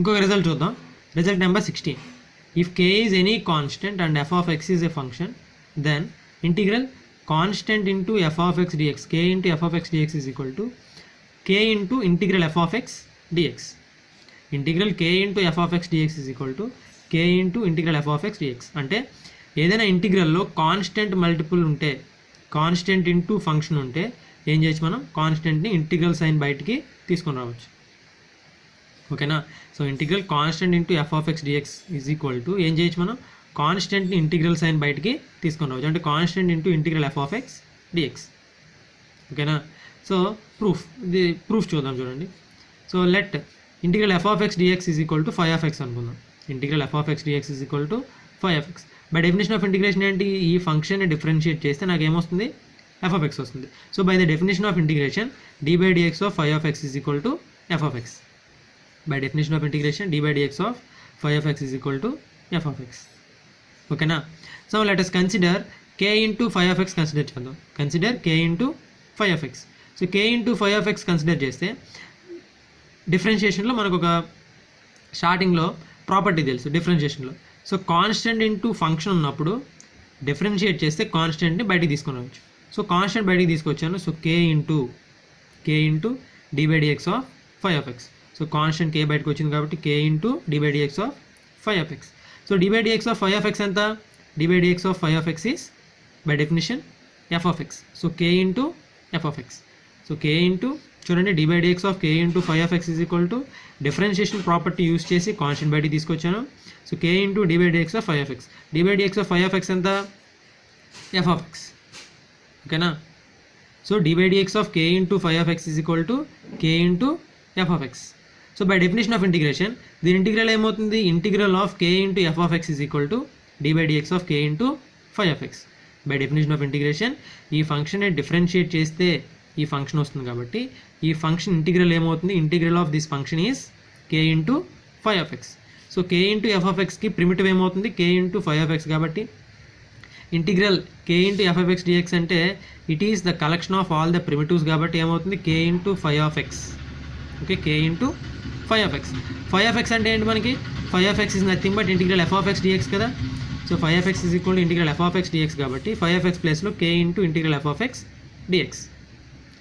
ఇంకొక రిజల్ట్ చూద్దాం. Result number 16. If k is any constant and f of x is a function, then integral constant into f of x dx, k into f of x dx is equal to k into integral f of x dx. Integral k into f of x dx is equal to k into integral f of x dx. అంటే ఏదైనా ఇంటిగ్రల్లో constant multiple ఉంటే, constant into function ఉంటే ఏం చేయొచ్చు మనం, కాన్స్టెంట్ని integral sign బయటికి తీసుకొని రావచ్చు. ఓకేనా. So integral constant into F of X dx is equal to ఏం చేయొచ్చు మనం, కాన్స్టెంట్ని ఇంటిగ్రల్ సైన్ బయటికి తీసుకొని రావచ్చు. అంటే constant into integral F of X dx. ఓకేనా. సో ఇది ప్రూఫ్ చూద్దాం చూడండి. So let integral F of X dx is equal to phi of x అనుకుందాం. Integral F of X dx is equal to phi of x. By definition of integration ఏంటి, ఈ ఫంక్షన్ని differentiate చేస్తే నాకు ఏమొస్తుంది, ఎఫ్ ఆఫ్ ఎక్స్ వస్తుంది. So by the definition of integration d by dx of phi of x is equal to F of X. By definition of integration d by dx of phi of x is equal to f of x. Okay na. So let us consider k into phi of x consider cheyadam. Consider k into phi of x. So k into phi of x consider చేస్తే డిఫరెన్షియేషన్లో మనకు ఒక స్టార్టింగ్లో property తెలుసు డిఫరెన్షియేషన్లో. So constant into function ఉన్నప్పుడు differentiate చేస్తే కాన్స్టెంట్ని బయటికి తీసుకొని రావచ్చు. సో కాన్స్టెంట్ బయటికి తీసుకొచ్చాను. So k into d by dx of phi of x. So constant k బయటకు వచ్చింది కాబట్టి k into d by dx of phi of x. So d by dx of phi of x ఎంత, d by dx of phi of X is by definition f of x. So k into F of x. So k into చూడండి d by dx of k into phi of x is equal to differentiation property use చేసి constant బయటికి తీసుకొచ్చాను. So k into d by dx of phi of x. D by dx of phi of x ఎంత, f of x. ఓకేనా. So d by dx of k into phi of x is equal to k into F of x. So by definition of integration దీని integral ఏమవుతుంది, integral of k into F of x is equal to d by dx of k into phi of x. By definition of integration ఈ ఫంక్షన్ని differentiate చేస్తే ఈ function వస్తుంది కాబట్టి ఈ function integral ఏమవుతుంది, integral of this function is k into phi of x. So k into F of ఎక్స్కి primitive ఏమవుతుంది, k into phi of x కాబట్టి integral k into F of X DX అంటే it is the collection of all the primitives కాబట్టి ఏమవుతుంది, k into phi of x. Okay, k into phi of x. Phi of x అంటే ఏంటి మనకి, phi of x is nothing but integral F of X dx కదా. So five of x is equal to integral F of X dx కాబట్టి phi of X ప్లేస్లో k into integral F of X dx.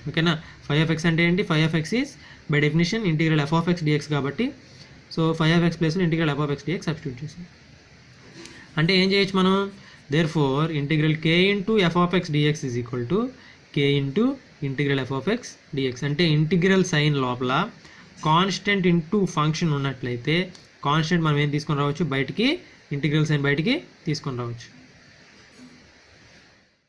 ఓకేనా. Phi of x అంటే ఏంటి, five of X is by definition integral F of X dx కాబట్టి so five of X ప్లేస్లో integral F of X DX substitute చేసాం. అంటే ఏం చేయొచ్చు మనం, therefore integral k into F of X dx is equal to k into integral F of X DX. అంటే integral sign లోపల constant into function ఉన్నట్లయితే constant మనం ఏం తీసుకొని రావచ్చు, బయటికి ఇంటిగ్రల్ సైన్ బయటికి తీసుకొని రావచ్చు.